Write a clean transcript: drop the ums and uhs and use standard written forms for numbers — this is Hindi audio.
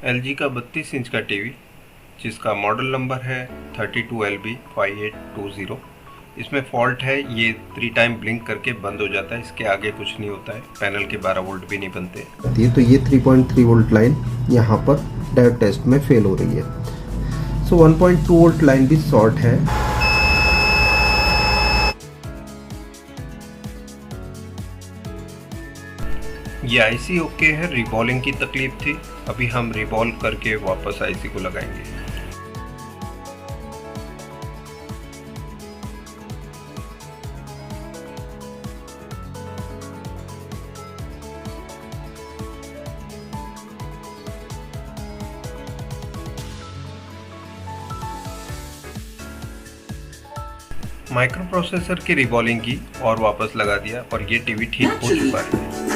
LG का 32 इंच का टीवी जिसका मॉडल नंबर है 32LB5820। इसमें फॉल्ट है, ये 3 टाइम ब्लिंक करके बंद हो जाता है। इसके आगे कुछ नहीं होता है, पैनल के 12 वोल्ट भी नहीं बनते। तो ये 3.3 वोल्ट लाइन यहाँ पर डायोड टेस्ट में फेल हो रही है। सो 1.2 वोल्ट लाइन भी शॉर्ट है। ये आईसी ओके है, रिबॉलिंग की तकलीफ थी। अभी हम रिबॉल्व करके वापस आईसी को लगाएंगे। माइक्रो प्रोसेसर की रिबॉलिंग की और वापस लगा दिया और ये टीवी ठीक हो चुका है।